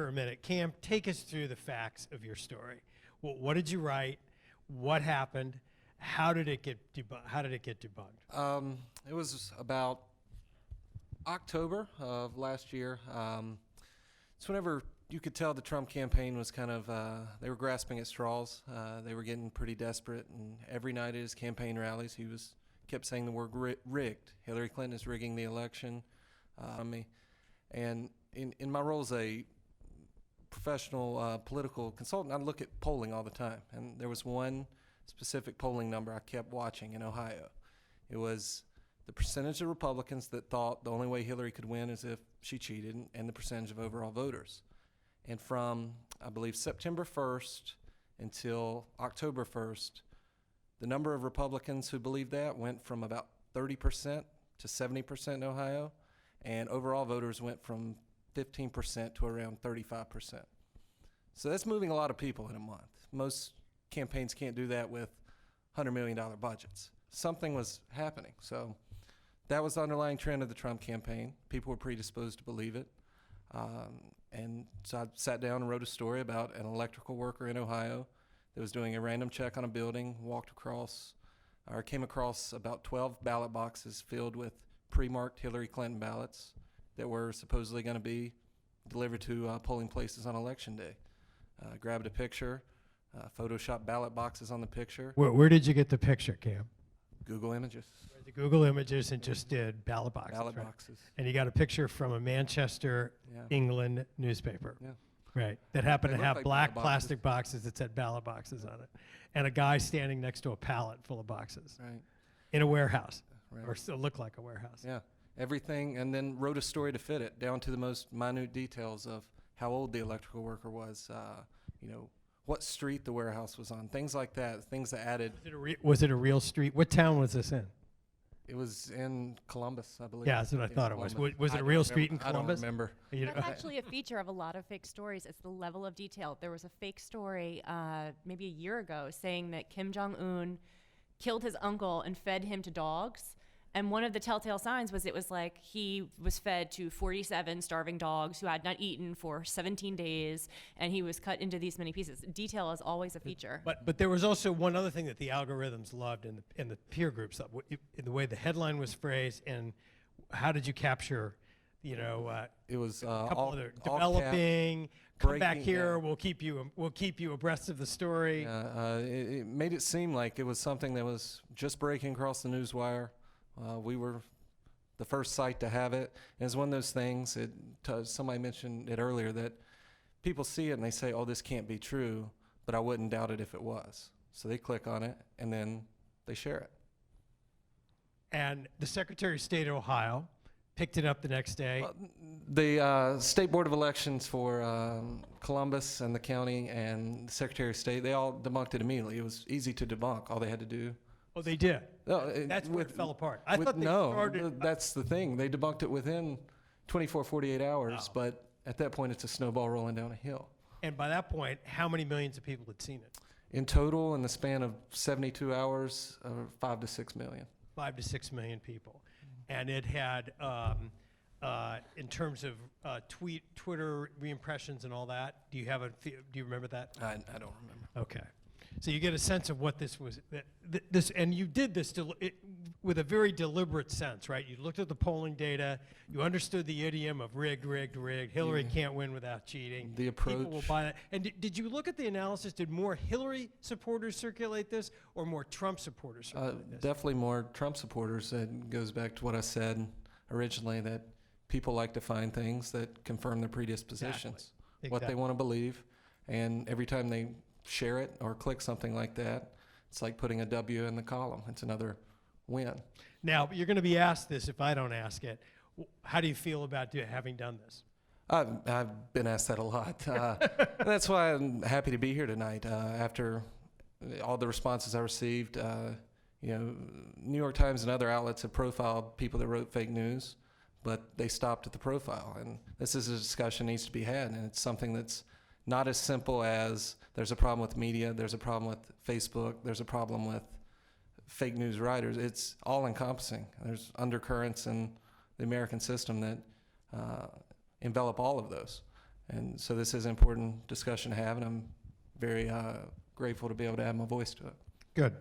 for a minute. Cam, take us through the facts of your story. What did you write? What happened? How did it get debunked? It was about October of last year. It's whenever you could tell the Trump campaign was kind of, they were grasping at straws. They were getting pretty desperate. And every night at his campaign rallies, he kept saying the word rigged. Hillary Clinton is rigging the election. And in my role as a professional political consultant, I look at polling all the time. And there was one specific polling number I kept watching in Ohio. It was the percentage of Republicans that thought the only way Hillary could win is if she cheated, and the percentage of overall voters. And from, I believe, September 1st until October 1st, the number of Republicans who believed that went from about 30% to 70% in Ohio, and overall voters went from 15% to around 35%. So that's moving a lot of people in a month. Most campaigns can't do that with $100 million budgets. Something was happening. So that was the underlying trend of the Trump campaign. People were predisposed to believe it. And so I sat down and wrote a story about an electrical worker in Ohio that was doing a random check on a building, came across about 12 ballot boxes filled with pre-marked Hillary Clinton ballots that were supposedly going to be delivered to polling places on Election Day. Grabbed a picture, photoshopped ballot boxes on the picture. Where did you get the picture, Cam? Google Images. The Google Images and just did ballot boxes. Ballot right? boxes. And you got a picture from a Manchester, Yeah. England newspaper. Yeah. Right. That happened They to look have like black ballot plastic boxes that said ballot boxes on it. And a guy standing next to a pallet full of boxes Right. in a warehouse, Right. or still look like a warehouse. Yeah. Everything, and then wrote a story to fit it, down to the most minute details of how old the electrical worker was, what street the warehouse was on, things like that, things that added. Was it a real street? What town was this in? It was in Columbus, I believe. Yeah, that's what I thought it was. Was it a real street in Columbus? I don't remember. You know, That's actually a feature of a lot of fake stories. It's the level of detail. There was a fake story maybe a year ago saying that Kim Jong-un killed his uncle and fed him to dogs. And one of the telltale signs was it was like he was fed to 47 starving dogs who had not eaten for 17 days, and he was cut into these many pieces. Detail is always a feature. But there was also one other thing that the algorithms loved in the peer groups, in the way the headline was phrased, and how did you capture, It was a couple all other all developing. Come back breaking, here. yeah. We'll keep you abreast of the story. It made it seem like it was something that was just breaking across the newswire. We were the first site to have it. And it's one of those things, somebody mentioned it earlier, that people see it and they say, oh, this can't be true, but I wouldn't doubt it if it was. So they click on it and then they share it. And the Secretary of State of Ohio picked it up the next day. The State Board of Elections for Columbus and the county and the Secretary of State, they all debunked it immediately. It was easy to debunk. All they had to do. Oh, they did. No, That's where it fell apart. I With- thought they no, started. that's the thing. They debunked it within 24, 48 hours, but at that point, it's a snowball rolling down a hill. And by that point, how many millions of people had seen it? In total, in the span of 72 hours, 5 to 6 million. 5 to 6 million people. And it had, in terms of Twitter reimpressions and all that, do you remember that? I don't remember. Okay. So you get a sense of what this was. And you did this with a very deliberate sense, right? You looked at the polling data. You understood the idiom of rigged, rigged, rigged. Hillary can't win without cheating. The approach. People will buy that. And did you look at the analysis? Did more Hillary supporters circulate this or more Trump supporters circulate this? Definitely more Trump supporters. It goes back to what I said originally, that people like to find things that confirm their predispositions, what they want to believe. And every time they share it or click something like that, it's like putting a W in the column. It's another win. Now, you're going to be asked this if I don't ask it. How do you feel about having done this? I've been asked that a lot. That's why I'm happy to be here tonight. After all the responses I received, New York Times and other outlets have profiled people that wrote fake news, but they stopped at the profile. And this is a discussion that needs to be had, and it's something that's not as simple as there's a problem with media, there's a problem with Facebook, there's a problem with fake news writers. It's all encompassing. There's undercurrents in the American system that envelop all of those. And so this is an important discussion to have, and I'm very grateful to be able to add my voice to it. Good.